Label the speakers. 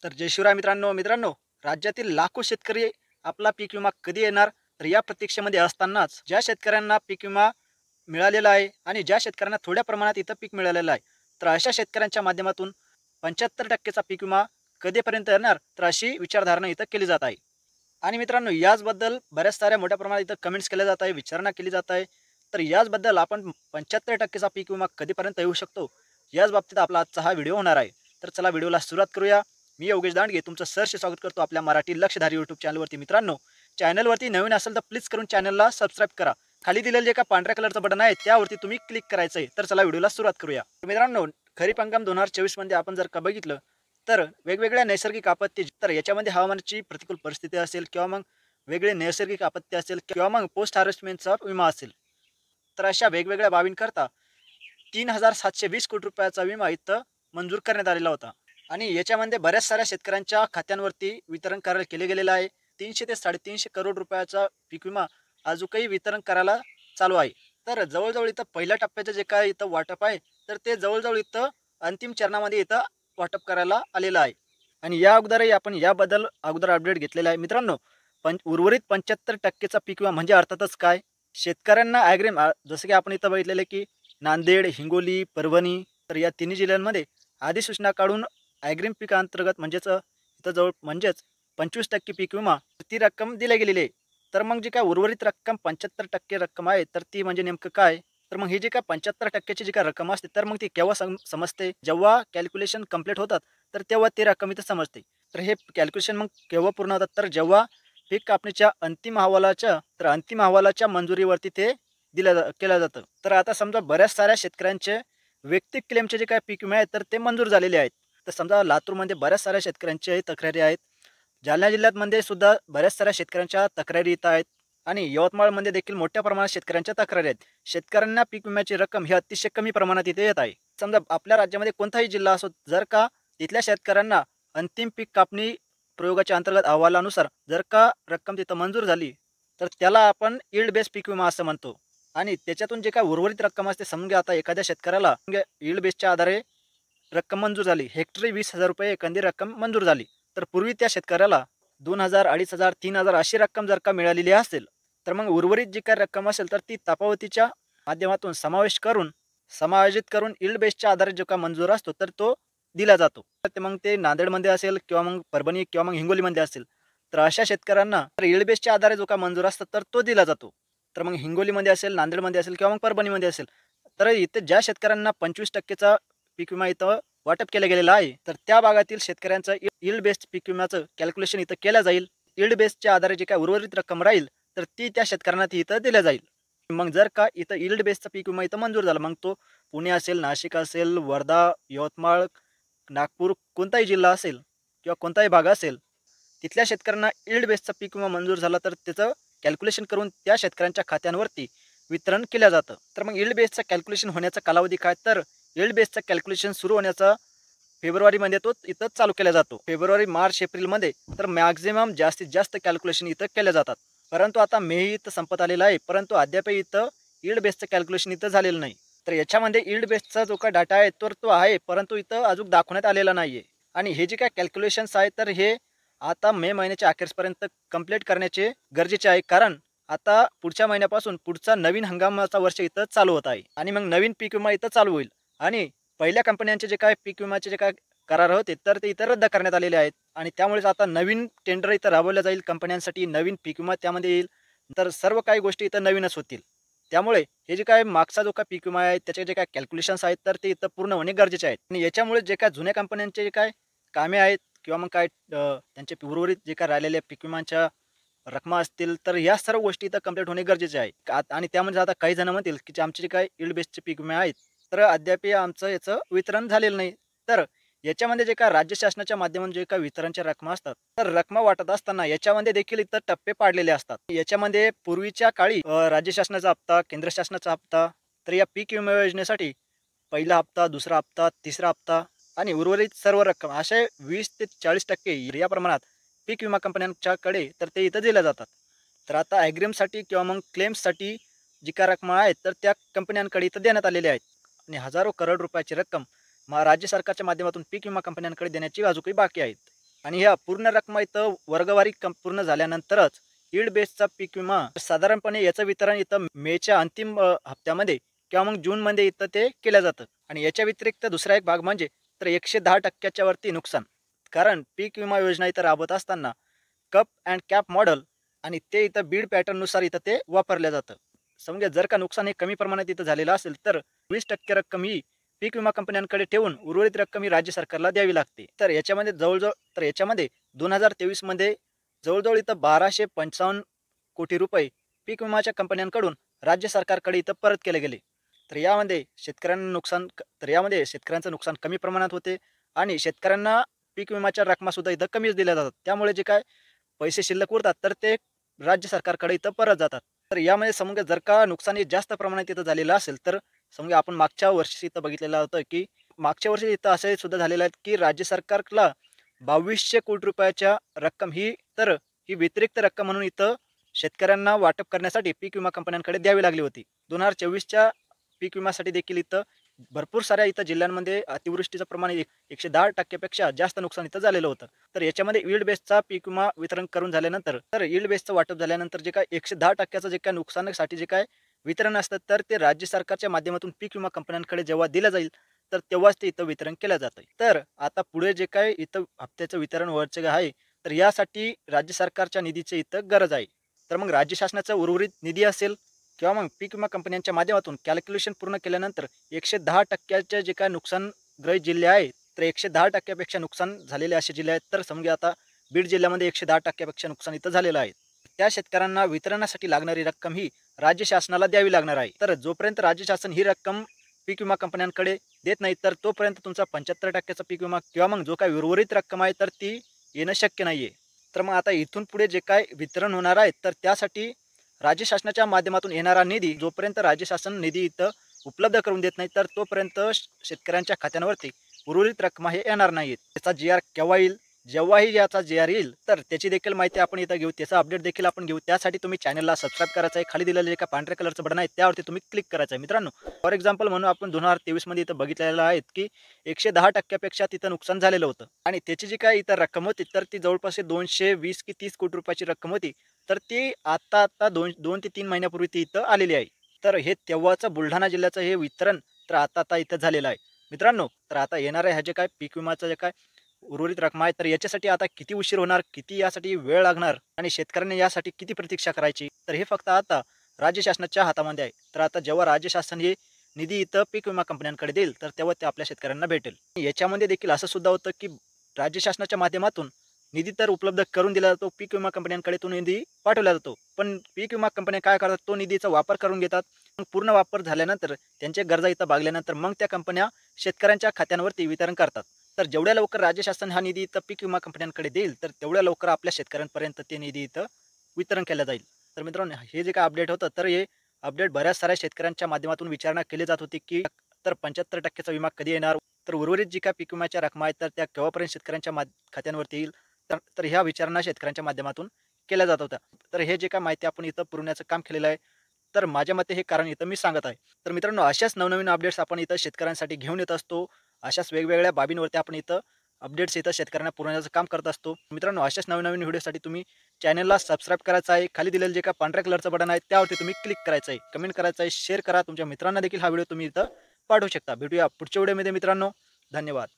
Speaker 1: तर जय शिवराय मित्रांनो, राज्यातील लाखो शेतकरी आपला पीक विमा कधी येणार तर या प्रतीक्षेमध्ये असतानाच ज्या शेतकऱ्यांना पीक विमा मिळालेला आहे आणि ज्या शेतकऱ्यांना थोड्या प्रमाणात इथं पीक मिळालेलं आहे, तर अशा शेतकऱ्यांच्या माध्यमातून 75% चा पीक विमा कधीपर्यंत येणार तर अशी विचारधारणा इथं केली जात आहे. आणि मित्रांनो, याचबद्दल बऱ्याच साऱ्या मोठ्या प्रमाणात इथं कमेंट्स केल्या जात आहे, विचारणा केली जात आहे. तर याचबद्दल आपण 75% चा पीक विमा कधीपर्यंत येऊ शकतो, याच बाबतीत आपला आजचा हा व्हिडिओ होणार आहे. तर चला व्हिडिओला सुरुवात करूया. मी योगेश दांडगे तुमचं सहर्ष स्वागत करतो आपल्या मराठी लक्षधारी यूट्यूब चॅनलवरती. मित्रांनो, चॅनलवरती नवीन असेल तर प्लीज करून चॅनलला सबस्क्राईब करा. खाली दिलेलं जे का पांढऱ्या कलरचं बटन आहे त्यावरती तुम्ही क्लिक करायचं आहे. तर चला व्हिडिओला सुरुवात करूया. मित्रांनो, खरीप हंगाम 2024 मध्ये आपण जर का बघितलं तर वेगवेगळ्या नैसर्गिक आपत्ती, तर याच्यामध्ये हवामानाची प्रतिकूल परिस्थिती असेल किंवा मग वेगळे नैसर्गिक आपत्ती असेल किंवा मग पोस्ट हार्वेस्टमेंटचा विमा असेल, तर अशा वेगवेगळ्या बाबींकरता 3,720 कोटी रुपयाचा विमा इथं मंजूर करण्यात आलेला होता. आणि याच्यामध्ये बऱ्याच साऱ्या शेतकऱ्यांच्या खात्यांवरती वितरण करायला केले गेलेलं आहे. 300 ते 350 करोड रुपयाचा पीक विमा अजूनही वितरण करायला चालू आहे. तर जवळजवळ इथं पहिल्या टप्प्याचं जे काय इथं वाटप आहे, तर ते जवळजवळ इथं अंतिम चरणामध्ये इथं वाटप करायला आलेलं आहे. आणि या अगोदरही आपण याबद्दल अगोदर अपडेट घेतलेला आहे. मित्रांनो, उर्वरित 75% चा पीक विमा म्हणजे अर्थातच काय? शेतकऱ्यांना जसं की आपण इथं बघितलेलं आहे की नांदेड, हिंगोली, परभणी, तर या तिन्ही जिल्ह्यांमध्ये अधिसूचना काढून ॲग्रीम पिकांतर्गत इथं जवळ 25% पीक विमा ती रक्कम दिली गेलेली आहे. तर मग जी काय उर्वरित रक्कम 75% रक्कम आहे, तर ती म्हणजे नेमकं काय? तर मग ही जी काय 75% ची जी काय रक्कम असते, तर मग ती केव्हा समजते? जेव्हा कॅल्क्युलेशन कंप्लीट होतात, तर तेव्हा ती रक्कम इथं समजते. तर हे कॅल्क्युलेशन मग केव्हा पूर्ण होतात? तर जेव्हा पीक कापणीच्या अंतिम अहवालाच्या मंजुरीवरती ते केलं जातं. तर आता समजा बऱ्याच साऱ्या शेतकऱ्यांचे वैयक्तिक क्लेमचे जे काही पीक विमा आहेत, तर ते मंजूर झालेले आहेत. तर समजा लातूरमध्ये बऱ्याच साऱ्या शेतकऱ्यांच्या तक्रारी आहेत. जालना जिल्ह्यामध्ये सुद्धा बऱ्याच साऱ्या शेतकऱ्यांच्या तक्रारी येत आहेत आणि यवतमाळमध्ये देखील मोठ्या प्रमाणात शेतकऱ्यांच्या तक्रारी आहेत. शेतकऱ्यांना पीक विम्याची रक्कम ही अतिशय कमी प्रमाणात इथे येत आहे. समजा आपल्या राज्यामध्ये कोणताही जिल्हा असो, जर का तिथल्या शेतकऱ्यांना अंतिम पीक कापणी प्रयोगाच्या अंतर्गत अहवालानुसार जर का रक्कम तिथं मंजूर झाली, तर त्याला आपण यील्ड बेस पीक विमा असं म्हणतो. आणि त्याच्यातून जे काही उर्वरित रक्कम असते, समजा आता एखाद्या शेतकऱ्याला यील्ड बेसच्या आधारे रक्कम मंजूर झाली, हेक्टरी 20,000 रुपये एखादी रक्कम मंजूर झाली, तर पूर्वी त्या शेतकऱ्याला 2,000, 2,500, 3,000 अशी रक्कम जर का मिळालेली असेल, तर मग उर्वरित जी काही रक्कम असेल, तर ती तफावतीच्या माध्यमातून समायोजित करून यील्ड बेसच्या आधारे जो काही मंजूर असतो, तर तो दिला जातो. तर ते मग ते नांदेडमध्ये असेल किंवा मग परभणी किंवा मग हिंगोलीमध्ये असेल, तर अशा शेतकऱ्यांना यील्ड बेसच्या आधारे जो काही मंजूर असतो, तर तो दिला जातो. तर मग हिंगोलीमध्ये असेल, नांदेडमध्ये असेल किंवा मग परभणीमध्ये असेल, तर इथे ज्या शेतकऱ्यांना 25% चा पीक विमा इथं वाटप केलं गेलेलं आहे, तर त्या भागातील शेतकऱ्यांचं यील्ड बेस्ड पीक विम्याचं कॅल्क्युलेशन इथं केलं जाईल. यील्ड बेसच्या आधारे जी काही उर्वरित रक्कम राहील, तर ती त्या शेतकऱ्यांना ती इथं दिल्या जाईल. मग जर का इथं यील्ड बेसचा पीक विमा इथं मंजूर झाला, मग तो पुणे असेल, नाशिक असेल, वर्धा, यवतमाळ, नागपूर कोणताही जिल्हा असेल किंवा कोणताही भाग असेल, तिथल्या शेतकऱ्यांना यील्ड बेसचा पीक विमा मंजूर झाला, तर त्याचं कॅल्क्युलेशन करून त्या शेतकऱ्यांच्या खात्यांवरती वितरण केलं जातं. तर मग यील्ड बेसचं कॅल्क्युलेशन होण्याचा कालावधी काय? तर यील्ड बेसचं कॅल्क्युलेशन सुरू होण्याचा फेब्रुवारीमध्ये तो इथं चालू केला जातो. फेब्रुवारी, मार्च, एप्रिलमध्ये तर मॅक्झिमम जास्तीत जास्त कॅल्क्युलेशन इथं केल्या जातात. परंतु आता मे इथं संपत आलेला आहे, परंतु अद्यापही इथं यील्ड बेसचं कॅल्क्युलेशन इथं झालेलं नाही. तर याच्यामध्ये यील्ड बेसचा जो काही डाटा आहे तर तो आहे, परंतु इथं अजून दाखवण्यात आलेला नाही आहे. आणि हे जे काही कॅल्क्युलेशन्स आहेत, तर हे आता मे महिन्याच्या अखेरपर्यंत कंप्लीट करण्याचे गरजेचे आहे. कारण आता पुढच्या महिन्यापासून पुढचा नवीन हंगामाचा वर्ष इथं चालू होत आहे आणि मग नवीन पीक विमा इथं चालू होईल. आणि पहिल्या कंपन्यांचे जे काही पीक विम्याचे जे काही करार होते, तर ते इथं रद्द करण्यात आलेले आहेत. आणि त्यामुळेच आता नवीन टेंडर इथं राबवलं जाईल कंपन्यांसाठी, नवीन पीक विमा त्यामध्ये येईल. तर सर्व काही गोष्टी इथं नवीनच होतील. त्यामुळे हे जे काही मागचा जो काही पीक विमा आहे, त्याचे जे काही कॅल्क्युलेशन्स आहेत, तर ते इथं पूर्ण होणे गरजेचे आहेत. आणि याच्यामुळे जे काही जुन्या कंपन्यांचे जे काही कामे आहेत किंवा मग त्यांचे उर्वरित जे काही राहिलेल्या पीक विम्यांच्या रकमा असतील, तर या सर्व गोष्टी इथं कंप्लीट होणे गरजेचे आहे. आणि त्यामध्ये आता काही जण म्हणतील, की आमचे जे काही यील्ड बेसचे पीक विमे आहेत, तर अद्याप आमचं याचं वितरण झालेलं नाही. तर याच्यामध्ये जे काही राज्य शासनाच्या माध्यमातून जे काही वितरणच्या रकमा असतात, तर रकमा वाटत असताना याच्यामध्ये देखील इथं टप्पे पाडलेले असतात. याच्यामध्ये पूर्वीच्या काळी राज्य शासनाचा हप्ता, केंद्र शासनाचा हप्ता, तर या पीक विमा योजनेसाठी पहिला हप्ता, दुसरा हप्ता, तिसरा हप्ता आणि उर्वरित सर्व रक्कम असे 20 ते 40% या प्रमाणात पीक विमा कंपन्यांच्याकडे तर ते इथं दिल्या जातात. तर आता ॲग्रीमसाठी किंवा मग क्लेम्ससाठी जी काही रकमा आहेत, तर त्या कंपन्यांकडे इथं देण्यात आलेल्या आहेत. आणि हजारो करोड रुपयाची रक्कम राज्य सरकारच्या माध्यमातून पीक विमा कंपन्यांकडे देण्याची अजूनही बाकी आहेत. आणि ह्या पूर्ण रक्कम इथं वर्गवारी पूर्ण झाल्यानंतरच यील्ड बेसचा पीक विमा साधारणपणे याचं वितरण इथं मेच्या अंतिम हप्त्यामध्ये किंवा मग जूनमध्ये इथं ते केलं जातं. आणि याच्या व्यतिरिक्त दुसरा एक भाग म्हणजे तर 110% वरती नुकसान. कारण पीक विमा योजना इथं राबवत असताना कप अँड कॅप मॉडेल आणि ते इथं बीड पॅटर्ननुसार इथं ते वापरलं जातं. समजा जर का नुकसान हे कमी प्रमाणात इथं झालेलं असेल तर 20% रक्कम ही पीक विमा कंपन्यांकडे ठेवून उर्वरित रक्कम ही राज्य सरकारला द्यावी लागते. तर याच्यामध्ये 2023 मध्ये जवळजवळ इथं 1255 कोटी रुपये पीक विमाच्या कंपन्यांकडून राज्य सरकारकडे इथं परत केले गेले. तर यामध्ये शेतकऱ्यांचं नुकसान कमी प्रमाणात होते आणि शेतकऱ्यांना पीक विमाच्या रकमा सुद्धा इथं कमीच दिल्या जातात. त्यामुळे जे काय पैसे शिल्लक उरतात तर ते राज्य सरकारकडे इथं परत जातात. तर यामध्ये समजा जर का नुकसान हे जास्त प्रमाणात इथं झालेलं असेल तर समजा आपण मागच्या वर्षी इथं बघितलेलं होतं की मागच्या वर्षी इथं असे सुद्धा झालेलं आहे की राज्य सरकारला 2200 कोटी रुपयाच्या रक्कम ही व्यतिरिक्त रक्कम म्हणून इथं शेतकऱ्यांना वाटप करण्यासाठी पीक विमा कंपन्यांकडे द्यावी लागली होती. 2024च्या पीक विम्यासाठी देखील इथं भरपूर साऱ्या इथं जिल्ह्यांमध्ये अतिवृष्टीचं प्रमाण 110% पेक्षा जास्त नुकसान इथं झालेलं होतं. तर याच्यामध्ये यील्ड बेसचा पीक विमा वितरण करून झाल्यानंतर तर यील्ड बेसचं वाटप झाल्यानंतर जे काय 110% जे काय नुकसानासाठी जे काय वितरण असतं तर ते राज्य सरकारच्या माध्यमातून पीक विमा कंपन्यांकडे जेव्हा दिलं जाईल तर तेव्हाच ते इथं वितरण केलं जातं. तर आता पुढे जे काय इथं हप्त्याचं वितरण व्हायचं आहे तर यासाठी राज्य सरकारच्या निधीची इथं गरज आहे. तर मग राज्य शासनाचा उर्वरित निधी असेल किंवा मग पीक विमा कंपन्यांच्या माध्यमातून कॅल्क्युलेशन पूर्ण केल्यानंतर 110% जे काय नुकसानग्रस्त जिल्हे आहेत तर 110% पेक्षा नुकसान झालेले असे जिल्हे आहेत. तर समजा आता बीड जिल्ह्यामध्ये 110% पेक्षा नुकसान इथं झालेलं आहे. त्या शेतकऱ्यांना वितरणासाठी लागणारी रक्कम ही राज्य शासनाला द्यावी लागणार आहे. तर जोपर्यंत राज्य शासन ही रक्कम पीक विमा कंपन्यांकडे देत नाही तर तोपर्यंत तुमचा 75%चा पीक विमा किंवा मग जो काही उर्वरित रक्कम आहे तर ती येणं शक्य नाहीये. तर मग आता इथून पुढे जे काय वितरण होणार आहे तर त्यासाठी राज्य शासनाच्या माध्यमातून येणारा निधी जोपर्यंत राज्य शासन निधी इथं उपलब्ध करून देत नाही तर तोपर्यंत शेतकऱ्यांच्या खात्यांवरती उर्वरित रक्कम हे येणार नाहीत. त्याचा जी आर केव्हा येईल, जेव्हाही याचा जी आर येईल तर त्याची देखील माहिती आपण इथं घेऊ, त्याचा अपडेट देखील आपण घेऊ. त्यासाठी तुम्ही चॅनलला सबस्क्राईब करायचं आहे. खाली दिलेलं एका पांढऱ्या कलरचं बटन आहे त्यावरती तुम्ही क्लिक करायचं आहे. मित्रांनो, फॉर एक्झाम्पल म्हणून आपण 2023 मध्ये इथं बघितलेलं आहे की 110% पेक्षा तिथं नुकसान झालेलं होतं आणि त्याची जी काय इथं रक्कम होती तर ती जवळपास 220 की 30 कोटी रुपयाची रक्कम होती. तर ती आता 2 ते 3 महिन्यापूर्वी ती इथं आलेली आहे. तर हे तेव्हाचं बुलढाणा जिल्ह्याचं हे वितरण तर आता इथं झालेलं आहे. मित्रांनो, तर आता येणाऱ्या ह्या जे काय पीक विमाचं जे काय उर्वरित रक्कम आहे तर याच्यासाठी आता किती उशीर होणार, किती यासाठी वेळ लागणार आणि शेतकऱ्यांनी यासाठी किती प्रतीक्षा करायची तर हे फक्त आता राज्य शासनाच्या हातामध्ये आहे. तर आता जेव्हा राज्य शासन हे निधी इथं पीक विमा कंपन्यांकडे देईल तर तेव्हा ते आपल्या शेतकऱ्यांना भेटेल. याच्यामध्ये देखील असं सुद्धा होतं की राज्य शासनाच्या माध्यमातून निधी तर उपलब्ध करून दिला जातो, पीक विमा कंपन्यांकडे तो निधी पाठवला जातो. पण पीक विमा कंपन्या काय करतात, तो निधीचा वापर करून घेतात. मग पूर्ण वापर झाल्यानंतर त्यांच्या गरजा इथं भागल्यानंतर मग त्या कंपन्या शेतकऱ्यांच्या खात्यांवरती वितरण करतात. तर जेवढ्या लवकर राज्य शासन हा निधी इथं पीक विमा कंपन्यांकडे देईल तर तेवढ्या लवकर आपल्या शेतकऱ्यांपर्यंत ते निधी इथं वितरण केलं जाईल. तर मित्रांनो, हे जे काय अपडेट होतं तर हे अपडेट बऱ्याच साऱ्या शेतकऱ्यांच्या माध्यमातून विचारणा केली जात होती की तर 75%चा विमा कधी येणार, तर उर्वरित जी काय पीक विम्याच्या रकमा आहेत तर त्या केव्हापर्यंत शेतकऱ्यांच्या खात्यांवरती येईल. तर ह्या विचारणा शेतकऱ्यांच्या माध्यमातून केल्या जात होत्या. तर हे जे काय माहिती आपण इथं पुरवण्याचं काम केलेलं आहे तर माझ्या मते हे कारण इथं मी सांगत आहे. तर मित्रांनो, अशाच नवनवीन अपडेट्स आपण इथं शेतकऱ्यांसाठी घेऊन येत असतो. अशाच वेगवेगळ्या बाबींवरती आपण इथं अपडेट्स इथं शेतकऱ्यांना पुरवण्याचं काम करत असतो. मित्रांनो, अशाच नवीन व्हिडिओसाठी तुम्ही चॅनलला सबस्क्राईब करायचं आहे. खाली दिलेलं जे काही पांढऱ्या कलरचं बटन आहे त्यावरती तुम्ही क्लिक करायचं आहे, कमेंट करायचं आहे, शेअर करा. तुमच्या मित्रांना देखील हा व्हिडिओ तुम्ही इथं पाठवू शकता. भेटूया पुढच्या व्हिडिओमध्ये मित्रांनो. धन्यवाद.